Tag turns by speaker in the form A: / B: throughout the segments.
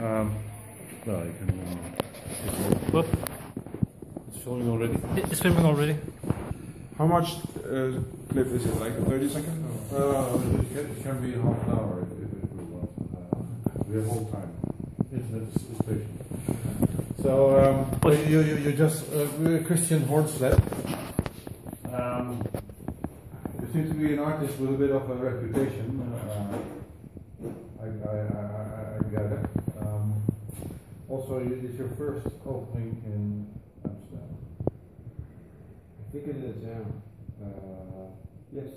A: No, you can. What? It's filming already.
B: It's filming already.
C: How much clip is it? Like 30 seconds?
A: It can be half an hour if we want. We have whole time. Internet is patient. So you just Christian van Hornsleth. You seem to be an artist with a bit of a reputation. I gather. Also, it's your first opening in Amsterdam.
C: I think it is, yeah. Yes.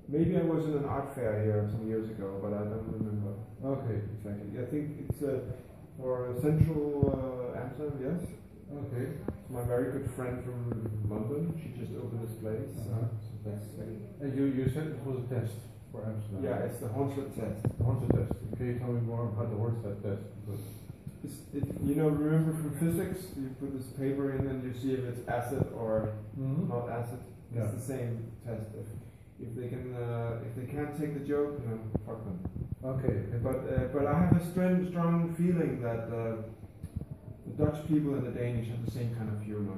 C: Maybe I was in an art fair here some years ago, but I don't remember.
A: Okay.
C: Exactly. I think it's for central Amsterdam, yes.
A: Okay.
C: It's my very good friend from London. She just opened this place. So that's
A: And you said it was a test for Amsterdam.
C: yeah, it's the Hornsleth test.
A: The Hornsleth test. Can you tell me more about the Hornsleth test? Because
C: remember from physics, you put this paper in and you see if it's acid or not acid.
A: Yeah.
C: It's the same test. If they can't take the joke, fuck them.
A: Okay.
C: But I have a strong feeling that the Dutch people and the Danish have the same kind of humor.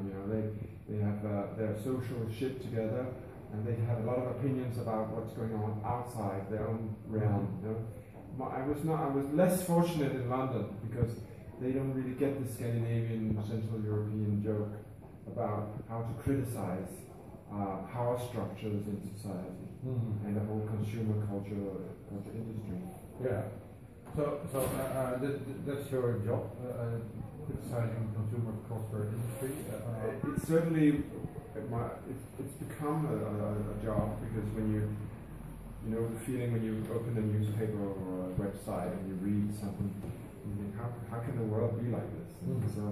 C: They have their social shit together, and they have a lot of opinions about what's going on outside their own realm. I was less fortunate in London because they don't really get the Scandinavian, Central European joke about how to criticize power structures in society and the whole consumer culture industry.
A: Yeah. So that's your job, criticizing consumer culture industry.
C: It's certainly it's become a job because when you know the feeling when you open a newspaper or a website and you read something, you think, how can the world be like this? So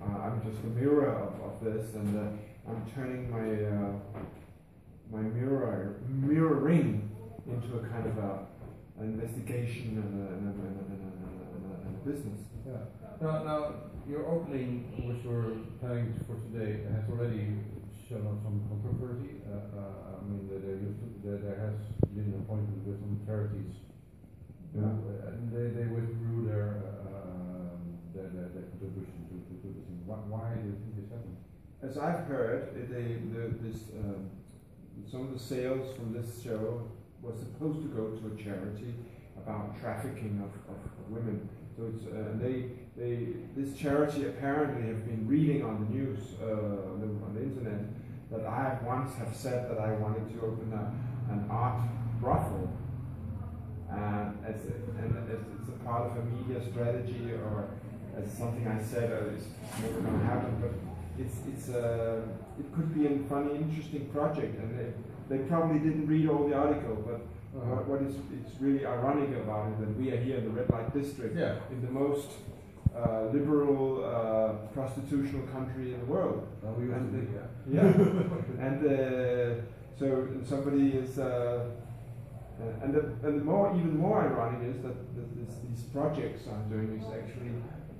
C: I'm just a mirror of this, and I'm turning my mirroring into a kind of an investigation and a business.
A: Yeah. Now your opening, which we're planning for today, has already shown up some controversy. I mean, there has been an appointment with some charities, and they withdrew their contribution to this thing. Why do you think this happened?
C: As I've heard, some of the sales from this show was supposed to go to a charity about trafficking of women. So it's this charity apparently have been reading on the news on the internet that I once have said that I wanted to open an art brothel, and it's a part of a media strategy or as something I said it's never going to happen, but it could be a funny, interesting project, and they probably didn't read all the article, but it's really ironic about it that we are here in the red light district in the most liberal prostitutional country in the world. So somebody is even more ironic is that these projects I'm doing is actually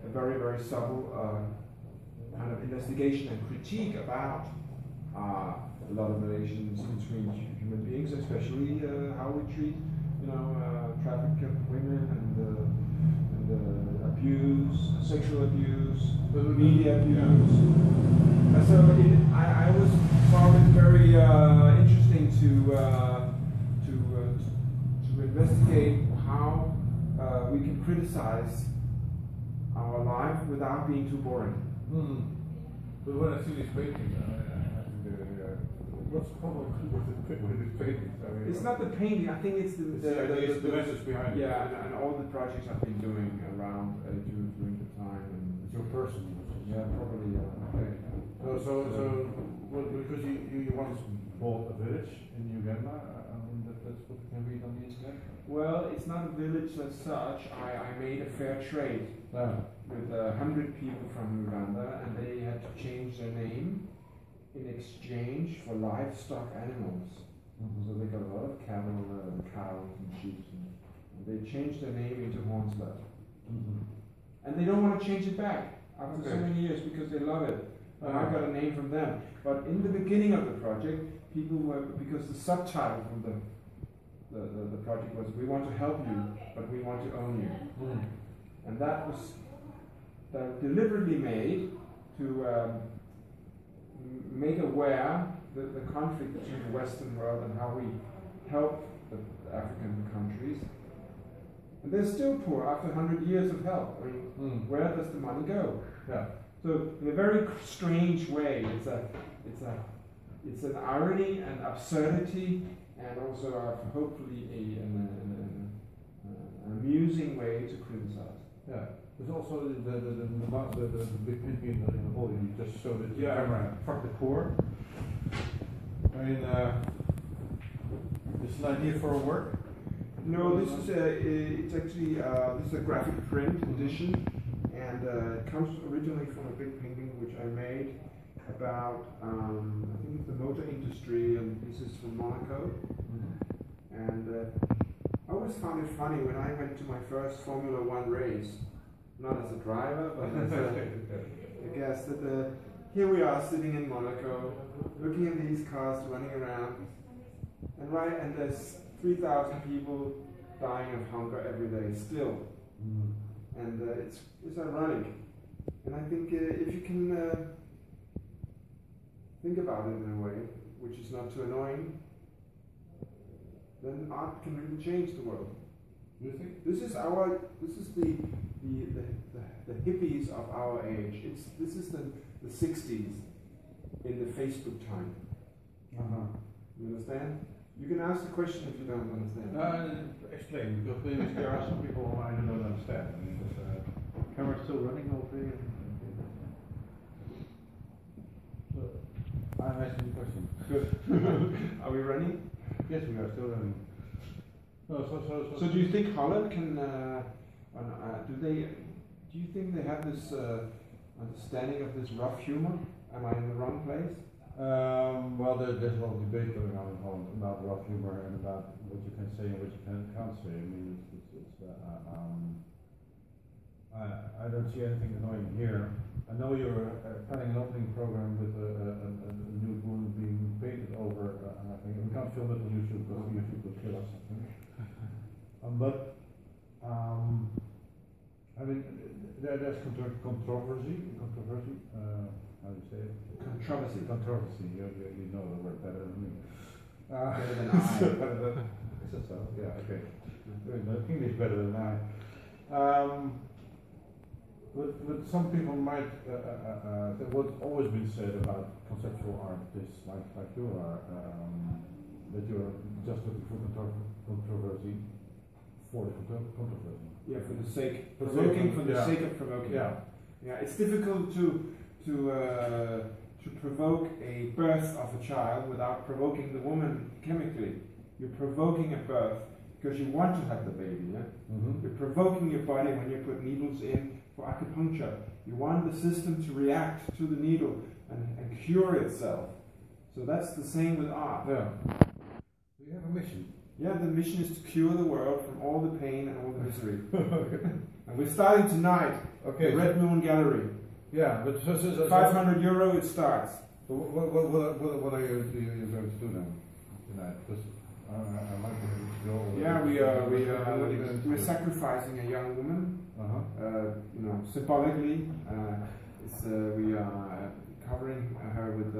C: a very, very subtle kind of investigation and critique about a lot of relations between human beings, especially how we treat, trafficked women and abuse, sexual abuse, media abuse. So I always found it very interesting to investigate how we can criticize our life without being too boring.
A: But when I see this painting, what's the problem with this painting?
C: It's not the painting. I think it's the
A: message behind it.
C: Yeah, and all the projects I've been doing around during the time. And
A: it's your person.
C: Yeah, probably.
A: Okay. So because you once bought a village in Uganda, that's what we can read on the internet.
C: Well, it's not a village as such. I made a fair trade with 100 people from Uganda, and they had to change their name in exchange for livestock animals. So they got a lot of cattle, cows and sheep, and they changed their name into Hornsleth. And they don't want to change it back after so many years because they love it. And I got a name from them. But in the beginning of the project, people were, because the subtitle from the project was, we want to help you, but we want to own you. and that was deliberately made to make aware the conflict between the Western world and how we help the African countries. And they're still poor after 100 years of help. I mean, where does the money go?
A: Yeah.
C: So in a very strange way, it's an irony and absurdity, and also hopefully an amusing way to criticize.
A: Yeah. There's also the big pinky in the hole. You just showed it to the camera. Fuck the poor. I mean, this is an idea for a work.
C: No, this is it's actually this is a graphic print edition, and it comes originally from a big painting which I made about I think it's the motor industry, and this is from Monaco. And I always found it funny when I went to my first Formula One race, not as a driver, but as a guest. That here we are sitting in Monaco, looking at these cars running around, and there's 3,000 people dying of hunger every day still, and it's ironic. And I think if you can think about it in a way which is not too annoying, then art can really change the world.
A: Do you think?
C: This is the hippies of our age. This is the 60s in the Facebook time. You understand? You can ask the question if you don't understand.
A: Explain, because there are some people who I don't understand. I mean, the camera's still running over here. I'm asking the question.
C: Good. Are we running?
A: Yes, we are still running. No,
C: so do you think Holland can? Do you think they have this understanding of this rough humor? Am I in the wrong place?
A: Well, there's a lot of debate going on in Holland about rough humor and about what you can say and what you can't say. I mean, I don't see anything annoying here. I know you're planning an opening program with a nude woman being painted over, and I think we can't film it on YouTube because YouTube will kill us, I think. I mean, there's controversy. How do you say it? Controversy. You know the word better than me.
C: Better than I.
A: Is that so? Yeah. Okay. English better than I. But some people might. What's always been said about conceptual artists like you are, that you're just looking for controversy for the controversy.
C: Yeah, for the sake of provoking. Yeah. It's difficult to provoke a birth of a child without provoking the woman chemically. You're provoking a birth because you want to have the baby. Yeah. You're provoking your body when you put needles in for acupuncture. You want the system to react to the needle and cure itself. So that's the same with art.
A: Yeah. We have a mission.
C: Yeah, the mission is to cure the world from all the pain and all the misery. And we're starting tonight.
A: Okay.
C: The Red Moon Gallery.
A: Yeah, but so
C: 500 euro it starts.
A: So what are you going to do now tonight? Because I might be able to go.
C: Yeah, we're sacrificing a young woman. Symbolically, we are covering her with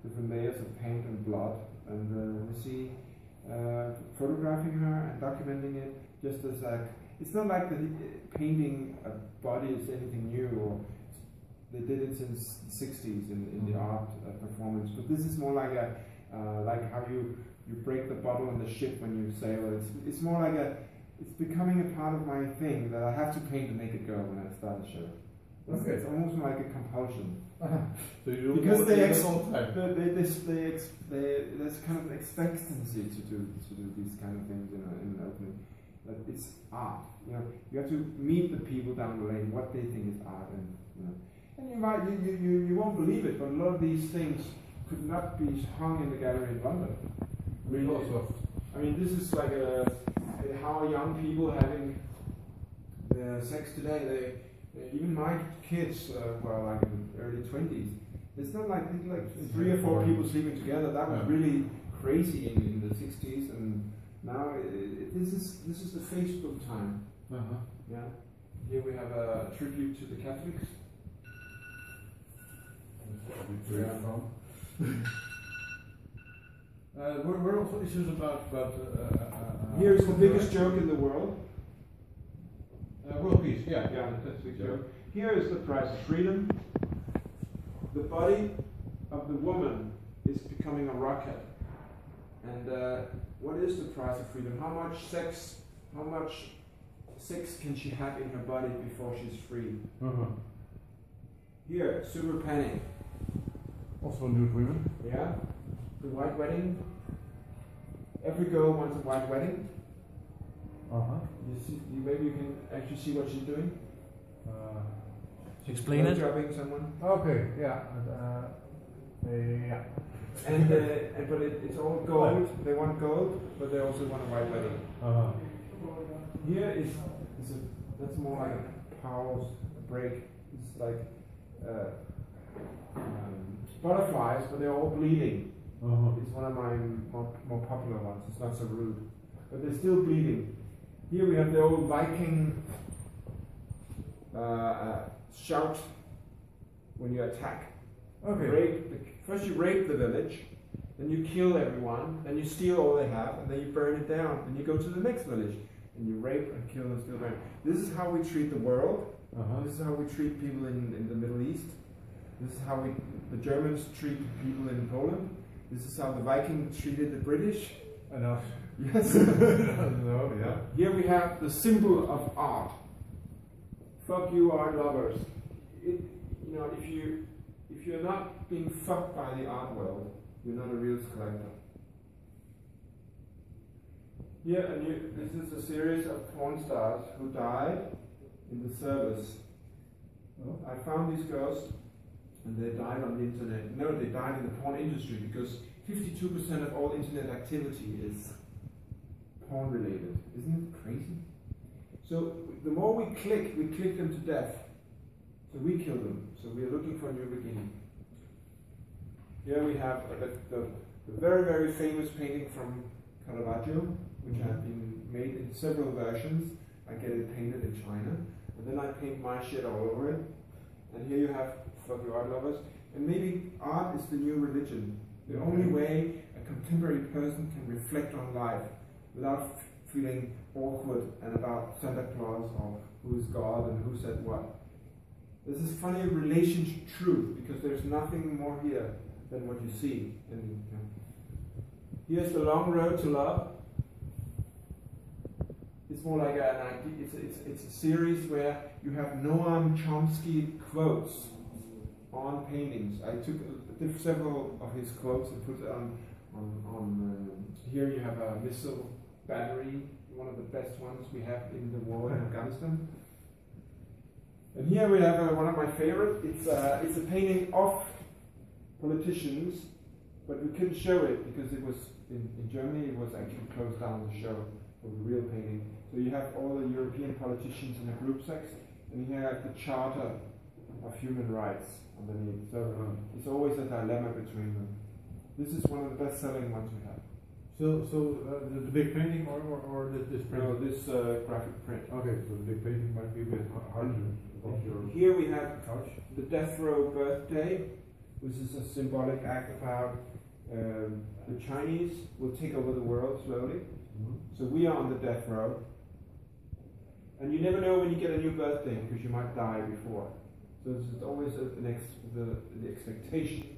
C: different layers of paint and blood, and we see photographing her and documenting it. Just as it's not like painting a body is anything new, or they did it since the 60s in the art performance. But this is more like like how you break the bottle on the ship when you sail. It's more like it's becoming a part of my thing that I have to paint to make it go when I start the show. It's almost like a compulsion.
A: So you
C: because there's kind of expectancy to do these kind of things in an opening. But it's art. You have to meet the people down the lane, what they think is art, and you won't believe it, but a lot of these things could not be hung in the gallery in London. I mean, this is like how are young people having sex today? Even my kids were like in the early 20s. It's not like 3 or 4 people sleeping together. That was really crazy in the 60s, and now this is the Facebook time. Yeah. Here we have a tribute to the Catholics.
A: Were also issues about
C: here is the biggest joke in the world.
A: World peace, yeah.
C: Yeah, that's the big joke. Here is the price of freedom. The body of the woman is becoming a rocket. And what is the price of freedom? How much sex can she have in her body before she's free? Here, super panic.
A: Also nude women.
C: Yeah. The white wedding. Every girl wants a white wedding. You see, maybe you can actually see what she's doing.
B: Explain it.
C: Jobbing someone.
A: Okay, yeah. Yeah.
C: And but it's all gold. They want gold, but they also want a white wedding. Here is that's more like a pause, a break. It's like butterflies, but they're all bleeding. It's one of my more popular ones. It's not so rude, but they're still bleeding. Here we have the old Viking shout when you attack.
A: Okay.
C: First you rape the village, then you kill everyone, then you steal all they have, and then you burn it down. And you go to the next village, and you rape and kill and steal. This is how we treat the world. This is how we treat people in the Middle East. This is how the Germans treat people in Poland. This is how the Vikings treated the British.
A: Enough.
C: Yes.
A: No, yeah.
C: Here we have the symbol of art. Fuck you, art lovers. If you're not being fucked by the art world, you're not a real collector. Here, this is a series of porn stars who died in the service. I found these girls, and they died on the internet. No, they died in the porn industry because 52% of all internet activity is porn related. Isn't it crazy? So the more we click them to death. So we kill them. So we are looking for a new beginning. Here we have the very, very famous painting from Caravaggio, which has been made in several versions. I get it painted in China, and then I paint my shit all over it. And here you have for the art lovers. And maybe art is the new religion. The only way a contemporary person can reflect on life without feeling awkward and about Santa Claus or who is God and who said what. This is funny relationship truth because there's nothing more here than what you see. And here's the long road to love. It's more like an idea. It's a series where you have Noam Chomsky quotes on paintings. I took several of his quotes and put it on. Here you have a missile battery, one of the best ones we have in the war in Afghanistan. And here we have one of my favorite. It's a painting of politicians, but we couldn't show it because it was in Germany. It was actually closed down the show for the real painting. So you have all the European politicians in a group sex, and here you have the Charter of Human Rights underneath. So it's always a dilemma between them. This is one of the best-selling ones we have.
A: So the big painting or this print?
C: No, this graphic print.
A: Okay, so the big painting might be a bit harder.
C: Here we have the death row birthday, which is a symbolic act about the Chinese will take over the world slowly. So we are on the death row. And you never know when you get a new birthday because you might die before. So it's always the expectation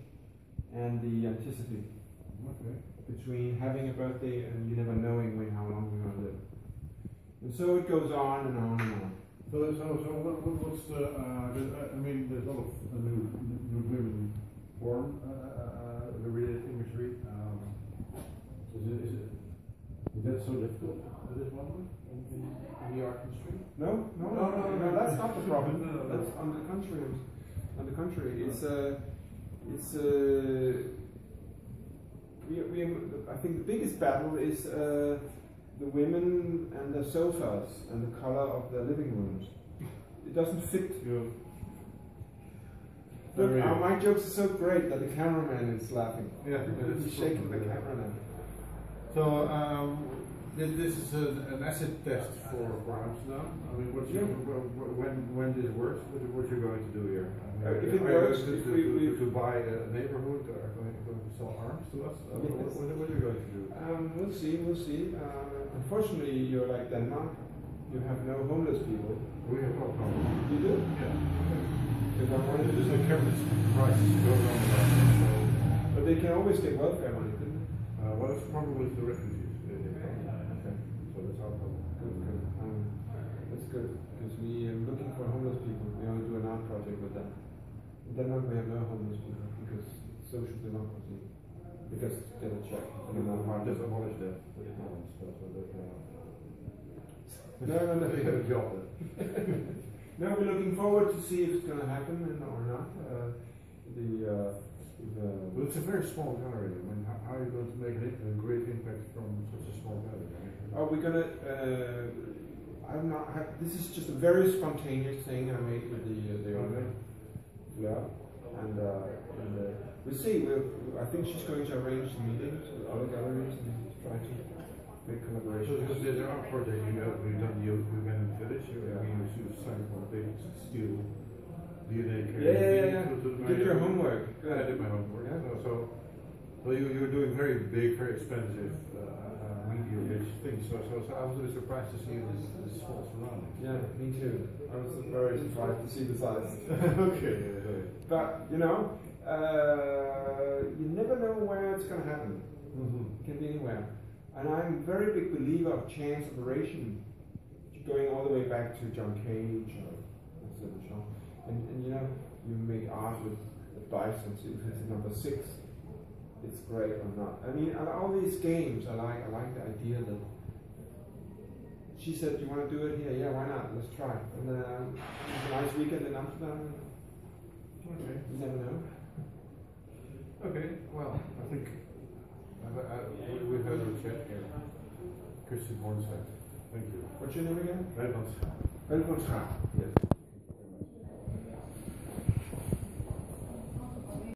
C: and the anticipation between having a birthday and you never knowing how long you're going to live. And so it goes on and on and on.
A: So what's I mean, there's a lot of new women form the related imagery. Is that so difficult at this moment in the art industry?
C: No, that's not the problem. That's on the contrary. On the contrary, I think the biggest battle is the women and the sofas and the color of the living rooms. It doesn't fit. Look, my jokes are so great that the cameraman is laughing.
A: Yeah,
C: he's shaking the camera now.
A: So This is an acid test for Amsterdam. I mean, when this works, what you're going to do here? I mean,
C: if it works,
A: to buy a neighborhood, or going to sell arms to us?
C: Yes.
A: What are you going to do?
C: We'll see. Unfortunately, you're like Denmark. You have no homeless people.
A: We have no problem.
C: You do?
A: Yeah.
C: If I wanted to
A: There's a capitalist crisis going on around us, so.
C: But they can always get welfare money, couldn't they?
A: Well, that's the problem with the refugees. Okay. So that's our problem.
C: Good. That's good, because we are looking for homeless people. We only do an art project with them. In Denmark, we have no homeless people, because social democracy. Because get a check.
A: I mean, just abolish that.
C: No.
A: They have a job then.
C: No, we're looking forward to see if it's going to happen or not.
A: Well, it's a very small gallery. I mean, how are you going to make a great impact from such a small gallery?
C: Are we gonna? This is just a very spontaneous thing I made with the owner. Yeah, and we'll see. I think she's going to arrange some meetings with other galleries and try to make collaborations.
A: Because there are projects we've done the Human Village. We signed for a big steel DNA
C: Yeah. Did your homework?
A: Yeah, I did my homework.
C: Yeah.
A: So you're doing very big, very expensive, media-rich things. So I was really surprised to see this small surrounding.
C: Yeah, me too. I was very surprised to see the size.
A: Okay.
C: But you know, you never know where it's going to happen. It can be anywhere. And I'm a very big believer of chance operation, going all the way back to John Cage or and you know, you make art with dice and see if it's number 6, it's great or not. I mean, and all these games, I like the idea that she said, "You want to do it here? Yeah, why not? Let's try." And it's a nice weekend in Amsterdam.
A: Okay.
C: You never know.
A: Okay. Well, I think we've had a chat here. Christian van Hornsleth. Thank you.
C: What's your name again?
A: Nederlands.
C: Yes.